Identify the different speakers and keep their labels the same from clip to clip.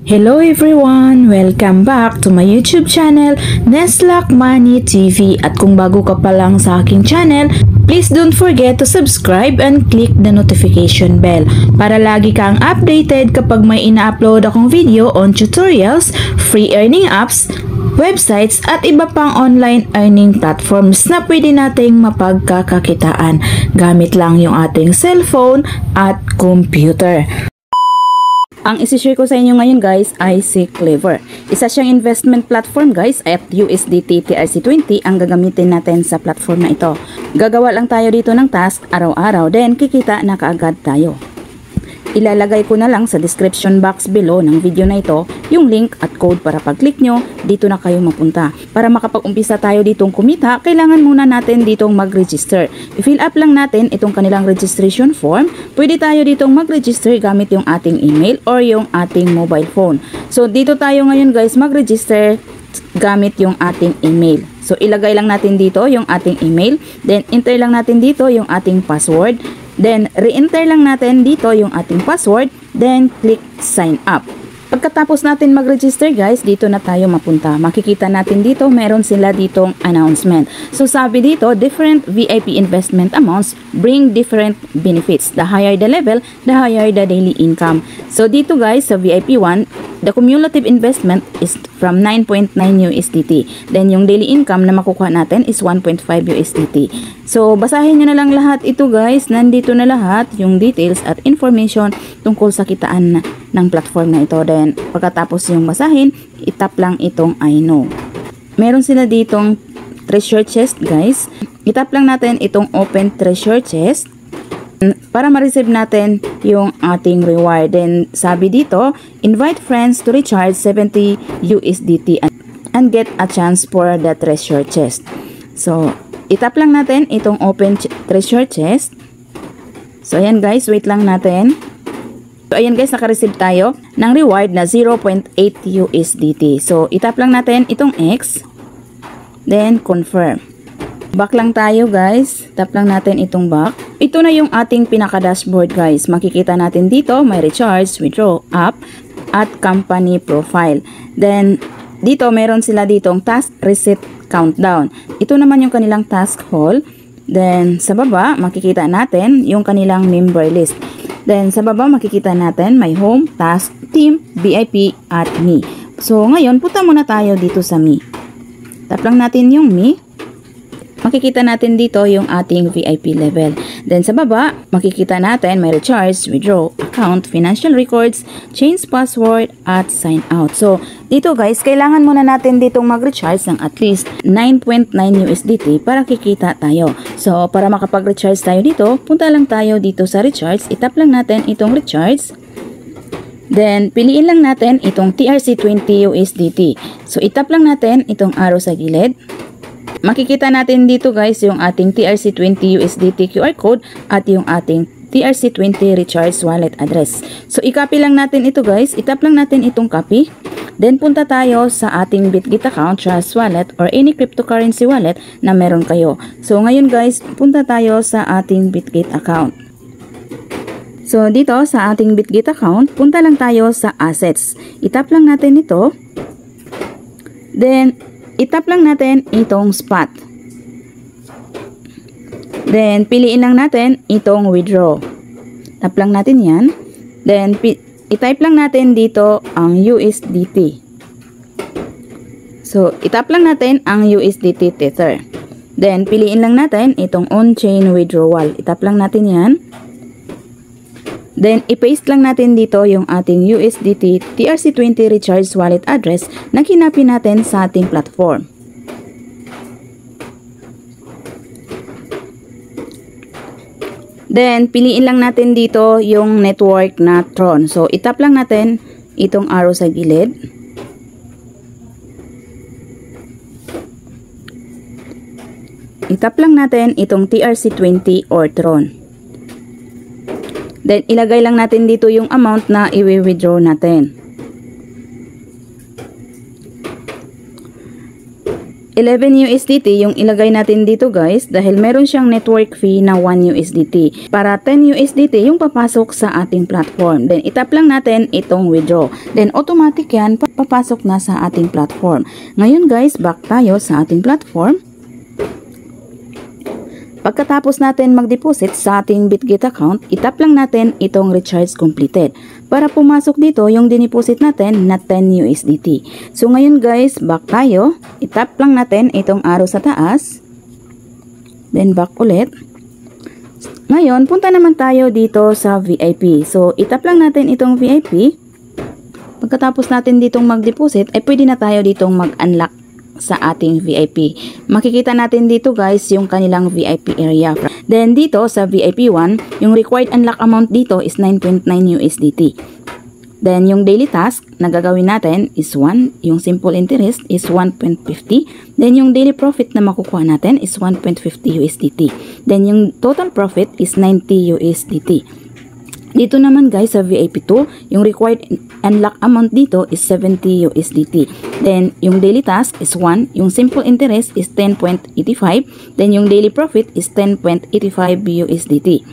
Speaker 1: Hello everyone! Welcome back to my YouTube channel, Neslac Money TV. At kung bago ka pa lang sa aking channel, please don't forget to subscribe and click the notification bell para lagi kang updated kapag may ina-upload akong video on tutorials, free earning apps, websites at iba pang online earning platforms na pwede nating mapagkakakitaan gamit lang yung ating cellphone at computer. Ang isi-share ko sa inyo ngayon guys ay si Clever. Isa siyang investment platform guys at USDT TRC20 ang gagamitin natin sa platform na ito. Gagawa lang tayo dito ng task araw-araw, then kikita na kaagad tayo. Ilalagay ko na lang sa description box below ng video na ito yung link at code para pag-click nyo, dito na kayo mapunta. Para makapag-umpisa tayo ditong kumita, kailangan muna natin ditong mag-register. I-fill up lang natin itong kanilang registration form. Pwede tayo ditong mag-register gamit yung ating email or yung ating mobile phone. So dito tayo ngayon guys mag-register gamit yung ating email. So ilagay lang natin dito yung ating email, then enter lang natin dito yung ating password. Then, re-enter lang natin dito yung ating password. Then, click sign up. Pagkatapos natin mag-register guys, dito na tayo mapunta. Makikita natin dito, meron sila ditong announcement. So, sabi dito, different VIP investment amounts bring different benefits. The higher the level, the higher the daily income. So, dito guys, sa VIP 1, the cumulative investment is from 9.9 USDT. Then, yung daily income na makukuha natin is 1.5 USDT. So, basahin nyo na lang lahat ito guys. Nandito na lahat yung details at information tungkol sa kitaan ng platform na ito. Then, pagkatapos yung basahin, itap lang itong I know. Meron sila ditong treasure chest guys. Itap lang natin itong open treasure chest para ma-receive natin yung ating reward. Then, sabi dito, invite friends to recharge 70 USDT and get a chance for the treasure chest. So, itap lang natin itong open treasure chest. So, ayan guys, wait lang natin. So, ayan guys, naka-receive tayo ng reward na 0.8 USDT. So, itap lang natin itong X. Then, confirm. Back lang tayo guys. Tap lang natin itong back. Ito na yung ating pinaka-dashboard guys. Makikita natin dito, may recharge, withdraw, up, at company profile. Then, dito meron sila ditong task receipt countdown. Ito naman yung kanilang task haul. Then, sa baba, makikita natin yung kanilang member list. Then, sa baba, makikita natin may home, task, team, VIP, at me. So, ngayon, punta muna tayo dito sa me. Tap lang natin yung me. Makikita natin dito yung ating VIP level. Then, sa baba, makikita natin may recharge, withdraw, account, financial records, change password, at sign out. So, dito guys, kailangan muna natin ditong mag-recharge ng at least 9.9 USDT para kikita tayo. So, para makapag-recharge tayo dito, punta lang tayo dito sa recharge. Itap lang natin itong recharge. Then, piliin lang natin itong TRC20 USDT. So, itap lang natin itong arrow sa gilid. Makikita natin dito guys yung ating TRC20 USDT QR code at yung ating TRC20 recharge wallet address. So, i-copy lang natin ito guys. Itap lang natin itong copy. Then, punta tayo sa ating Bitget account, Trust Wallet, or any cryptocurrency wallet na meron kayo. So, ngayon guys, punta tayo sa ating Bitget account. So, dito sa ating Bitget account, punta lang tayo sa Assets. Itap lang natin ito. Then, itap lang natin itong spot. Then, piliin lang natin itong withdraw. Tap lang natin yan. Then, itype lang natin dito ang USDT. So, itap lang natin ang USDT Tether. Then, piliin lang natin itong on-chain withdrawal. Itap lang natin yan. Then, i-paste lang natin dito yung ating USDT TRC20 recharge wallet address na kinapin natin sa ating platform. Then, piliin lang natin dito yung network na Tron. So, itap lang natin itong arrow sa gilid. Itap lang natin itong TRC20 or Tron. Then, ilagay lang natin dito yung amount na i-withdraw natin.
Speaker 2: 11 USDT yung ilagay natin dito guys dahil meron siyang network fee na 1 USDT. Para 10 USDT yung papasok sa ating platform. Then itap lang natin itong withdraw. Then automatic yan papasok na sa ating platform. Ngayon guys, back tayo sa ating platform. Pagkatapos natin mag-deposit sa ating Bitget account, itap lang natin itong recharge completed. Para pumasok dito yung dineposit natin na 10 USDT. So ngayon guys, back tayo. Itap lang natin itong arrow sa taas. Then back ulit. Ngayon, punta naman tayo dito sa VIP. So itap lang natin itong VIP. Pagkatapos natin ditong mag-deposit, ay pwede na tayo ditong mag-unlock sa ating VIP. Makikita natin dito guys yung kanilang VIP area. Then dito sa VIP 1, yung required unlock amount dito is 9.9 USDT. Then yung daily task na gagawin natin is 1. Yung simple interest is 1.50. Then yung daily profit na makukuha natin is 1.50 USDT. Then yung total profit is 90 USDT. Dito naman guys sa VIP 2, yung required unlock amount dito is 70 USDT. Then yung daily task is 1, yung simple interest is 10.85, then yung daily profit is 10.85 USDT.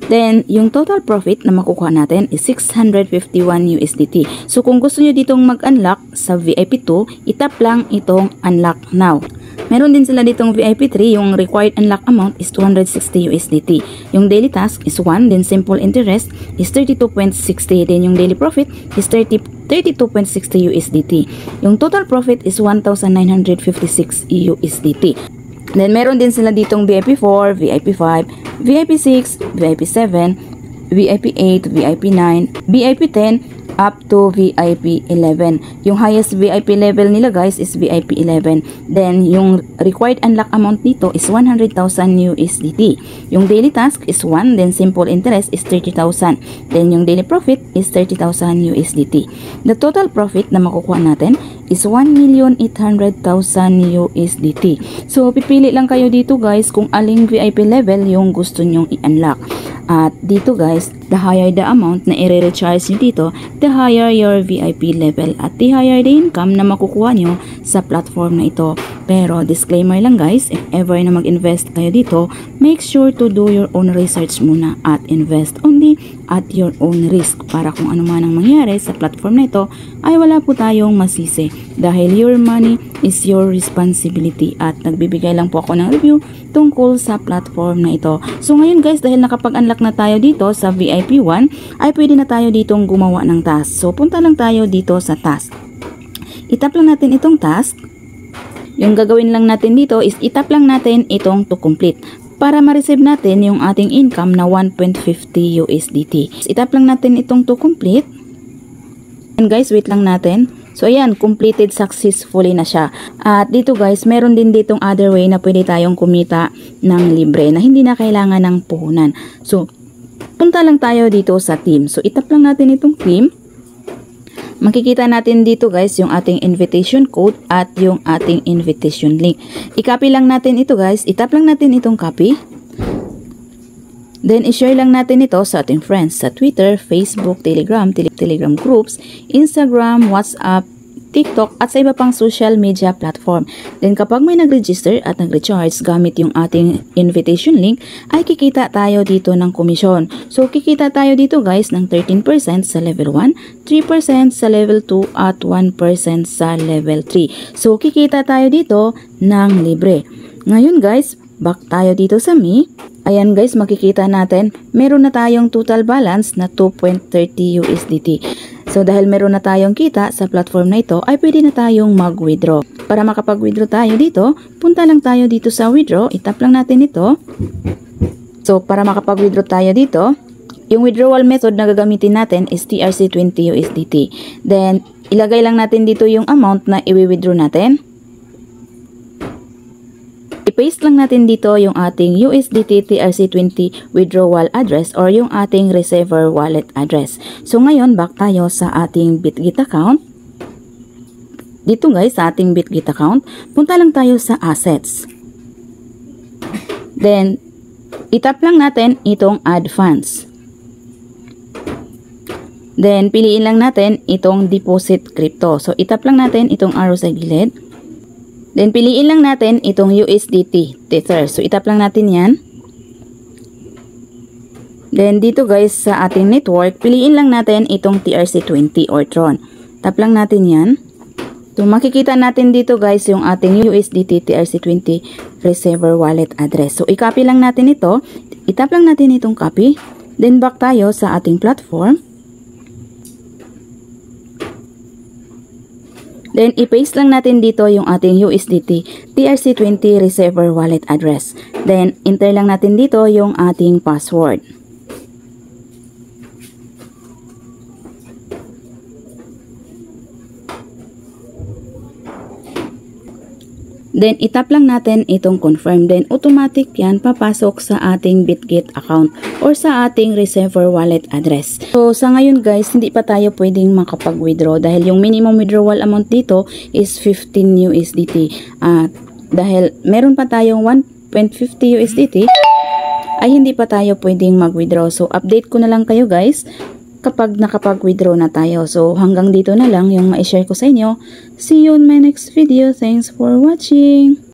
Speaker 2: Then yung total profit na makukuha natin is 651 USDT. So kung gusto niyo ditong mag-unlock sa VIP 2, itap lang itong unlock now. Meron din sila ditong VIP 3, yung required unlock amount is 260 USDT. Yung daily task is 1, then simple interest is 32.60, then yung daily profit is 32.60 USDT. Yung total profit is 1,956 USDT. Then meron din sila ditong VIP 4, VIP 5, VIP 6, VIP 7, VIP 8, VIP 9, VIP 10, up to VIP 11. Yung highest VIP level nila guys is VIP 11. Then yung required unlock amount dito is 100,000 USDT. Yung daily task is 1, then simple interest is 30,000. Then yung daily profit is 30,000 USDT. The total profit na makukuha natin is 1,800,000 USDT. So pipili lang kayo dito guys kung aling VIP level yung gusto nyong i-unlock. At dito guys, the higher the amount na i-recharge nyo dito, the higher your VIP level at the higher the income na makukuha nyo sa platform na ito. Pero disclaimer lang guys, if ever na mag-invest kayo dito, make sure to do your own research muna at invest only at your own risk para kung ano man ang mangyari sa platform na ito ay wala po tayong masisi dahil your money is your responsibility at nagbibigay lang po ako ng review tungkol sa platform na ito. So ngayon guys, dahil nakapag-unlock na tayo dito sa VIP 1, ay pwede na tayo ditong gumawa ng task. So punta lang tayo dito sa task. Itap lang natin itong task. Yung gagawin lang natin dito is itap lang natin itong to complete para ma-receive natin yung ating income na 1.50 USDT. Itap lang natin itong to complete. And guys, wait lang natin. So ayan, completed successfully na siya. At dito guys, meron din ditong other way na pwede tayong kumita ng libre na hindi na kailangan ng puhunan. So punta lang tayo dito sa team. So itap lang natin itong team. Makikita natin dito guys yung ating invitation code at yung ating invitation link. I-copy lang natin ito guys. Itap lang natin itong copy. Then i-share lang natin ito sa ating friends sa Twitter, Facebook, Telegram, Telegram groups, Instagram, WhatsApp, TikTok at sa iba pang social media platform. Then kapag may nag-register at nag-recharge gamit yung ating invitation link, ay kikita tayo dito ng komisyon. So kikita tayo dito guys ng 13% sa level 1, 3% sa level 2 at 1% sa level 3. So kikita tayo dito ng libre. Ngayon guys, back tayo dito sa Me. Ayan guys, makikita natin meron na tayong total balance na 2.30 USDT. So dahil meron na tayong kita sa platform na ito, ay pwede na tayong mag-withdraw. Para makapag-withdraw tayo dito, punta lang tayo dito sa withdraw, itap lang natin ito. So para makapag-withdraw tayo dito, yung withdrawal method na gagamitin natin is TRC20 USDT. Then ilagay lang natin dito yung amount na i-withdraw natin. I-paste lang natin dito yung ating USDT TRC20 withdrawal address or yung ating receiver wallet address. So ngayon, back tayo sa ating Bitget account. Dito guys, sa ating Bitget account, punta lang tayo sa assets. Then, itap lang natin itong add funds. Then, piliin lang natin itong deposit crypto. So, itap lang natin itong arrow sa gilid. Then piliin lang natin itong USDT Tether. So itap lang natin yan. Then dito guys sa ating network, piliin lang natin itong TRC20 or Tron. Tap lang natin yan. So makikita natin dito guys yung ating USDT TRC20 receiver wallet address. So i-copy lang natin ito. Itap lang natin itong copy. Then back tayo sa ating platform. Then, i-paste lang natin dito yung ating USDT TRC20 receiver wallet address. Then, enter lang natin dito yung ating password. Then, itap lang natin itong confirm. Then, automatic yan papasok sa ating Bitget account or sa ating receiver wallet address. So, sa ngayon guys, hindi pa tayo pwedeng makapag-withdraw dahil yung minimum withdrawal amount dito is 15 USDT. Dahil meron pa tayong 1.50 USDT, ay hindi pa tayo pwedeng mag-withdraw. So, update ko na lang kayo guys kapag nakapag-withdraw na tayo. So, hanggang dito na lang yung ma-share ko sa inyo. See you on my next video. Thanks for watching!